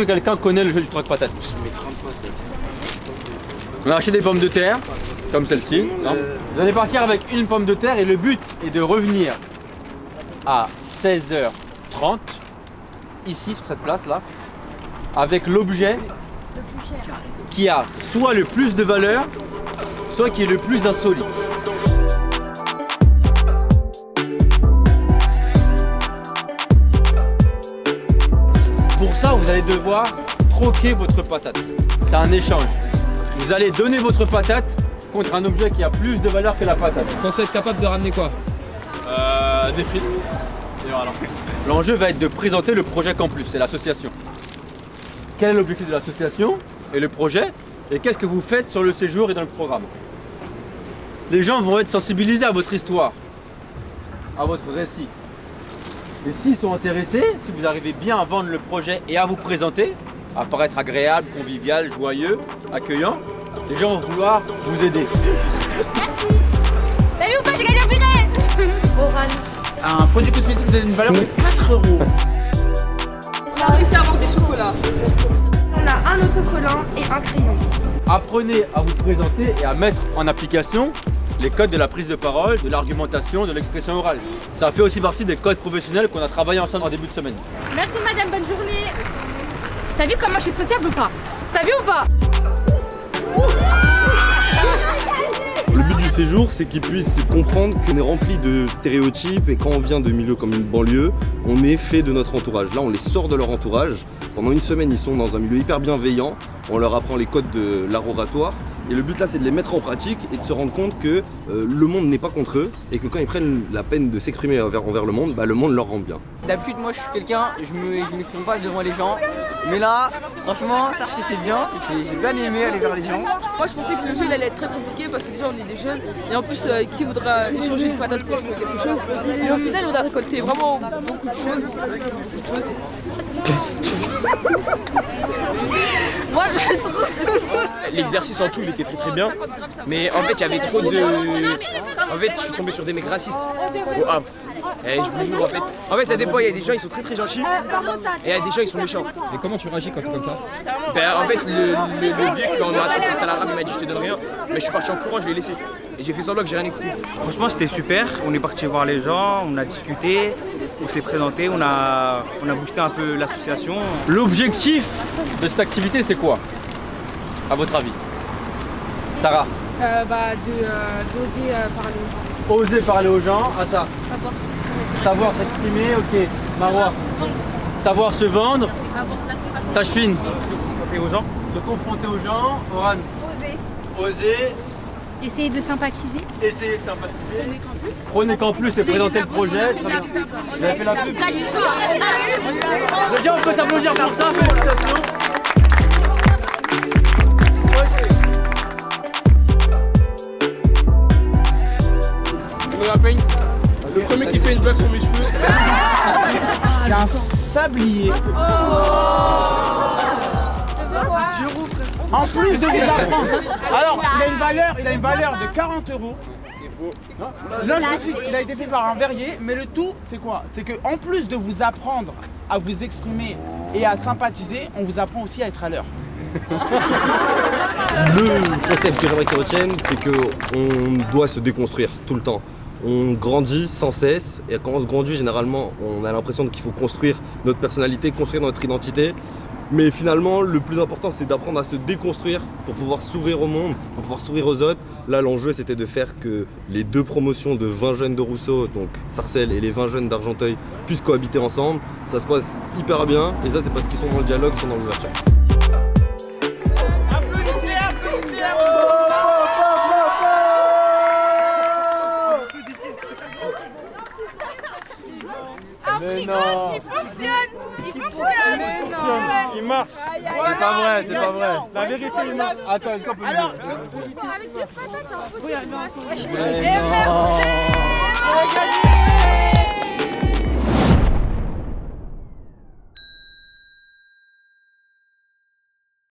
que quelqu'un connaît le jeu du troc-patate? On a acheté des pommes de terre, comme celle-ci. Vous allez partir avec une pomme de terre et le but est de revenir à 16h30, ici sur cette place là, avec l'objet qui a soit le plus de valeur, soit qui est le plus insolite. Pour ça, vous allez devoir troquer votre patate. C'est un échange. Vous allez donner votre patate contre un objet qui a plus de valeur que la patate. Vous pensez être capable de ramener quoi? Des frites. Et voilà. L'enjeu va être de présenter le projet Campus, c'est l'association. Quel est l'objectif de l'association et le projet? Et qu'est-ce que vous faites sur le séjour et dans le programme? Les gens vont être sensibilisés à votre histoire, à votre récit. Et s'ils sont intéressés, si vous arrivez bien à vendre le projet et à vous présenter, à paraître agréable, convivial, joyeux, accueillant, les gens vont vouloir vous aider. Merci. T'as vu ou pas, j'ai gagné un budget. Un produit cosmétique vous donne une valeur de 4 €. On a réussi à avoir des chocolats. On a un autocollant et un crayon. Apprenez à vous présenter et à mettre en application les codes de la prise de parole, de l'argumentation, de l'expression orale. Ça fait aussi partie des codes professionnels qu'on a travaillé ensemble en début de semaine. Merci madame, bonne journée. T'as vu comment je suis sociable ou pas? T'as vu ou pas? Le but du séjour, c'est qu'ils puissent comprendre qu'on est rempli de stéréotypes et quand on vient de milieux comme une banlieue, on est fait de notre entourage. Là, on les sort de leur entourage. Pendant une semaine, ils sont dans un milieu hyper bienveillant. On leur apprend les codes de l'art oratoire. Et le but là, c'est de les mettre en pratique et de se rendre compte que le monde n'est pas contre eux et que quand ils prennent la peine de s'exprimer envers le monde, le monde leur rend bien. D'habitude, moi, je suis quelqu'un, je m'exprime pas devant les gens. Mais là, franchement, ça c'était bien. J'ai bien aimé aller vers les gens. Moi je pensais que le jeu il allait être très compliqué parce que déjà on est des jeunes et en plus qui voudra échanger une patate pour quelque chose. Et au final on a récolté vraiment beaucoup de choses. Moi je trouve. L'exercice en tout, il était très bien. Mais en fait, il y avait trop de... En fait, je suis tombé sur des mecs racistes au Havre. Et je vous jure, en fait, ça dépend. Il y a des gens, ils sont très gentils. Et il y a des gens, ils sont méchants. Et comment tu réagis quand c'est comme ça? En fait, le vieux qui en a assez comme ça, l'arabe, il m'a dit je te donne rien. Mais je suis parti en courant, je l'ai laissé. Et j'ai fait semblant que j'ai rien écouté. Franchement, c'était super. On est parti voir les gens, on a discuté, on s'est présenté, on a boosté un peu l'association. L'objectif de cette activité, c'est quoi, à votre avis? Sarah? D'oser parler aux gens. Oser parler aux gens, à ça. Savoir s'exprimer, ok. Marois. Savoir se vendre. Tachfine. Se confronter aux gens. Oran. Oser. Essayer de sympathiser. Essayer de sympathiser. Prenez Campus et présenter le projet. Très bien. Vous avez fait la pub. Déjà, on peut s'applaudir pour ça. Félicitations. Le premier qui fait une blague sur mes cheveux. C'est un sablier. En plus de vous apprendre. Alors, il a une valeur de 40 €. C'est faux. L'objectif, il a été fait par un verrier, mais le tout, c'est quoi? C'est qu'en plus de vous apprendre à vous exprimer et à sympathiser, on vous apprend aussi à être à l'heure. Le concept que j'aimerais qu'ils retiennent, c'est qu'on doit se déconstruire tout le temps. On grandit sans cesse et quand on se grandit, généralement, on a l'impression qu'il faut construire notre personnalité, construire notre identité. Mais finalement, le plus important, c'est d'apprendre à se déconstruire pour pouvoir s'ouvrir au monde, pour pouvoir s'ouvrir aux autres. Là, l'enjeu, c'était de faire que les deux promotions de 20 jeunes de Rousseau, donc Sarcelles et les 20 jeunes d'Argenteuil, puissent cohabiter ensemble. Ça se passe hyper bien et ça, c'est parce qu'ils sont dans le dialogue, ils sont dans l'ouverture. Qui fonctionne. Il marche. C'est pas vrai, c'est pas vrai. La vérité, il marche. Attends, est-ce qu'on peut Alors, Mais non.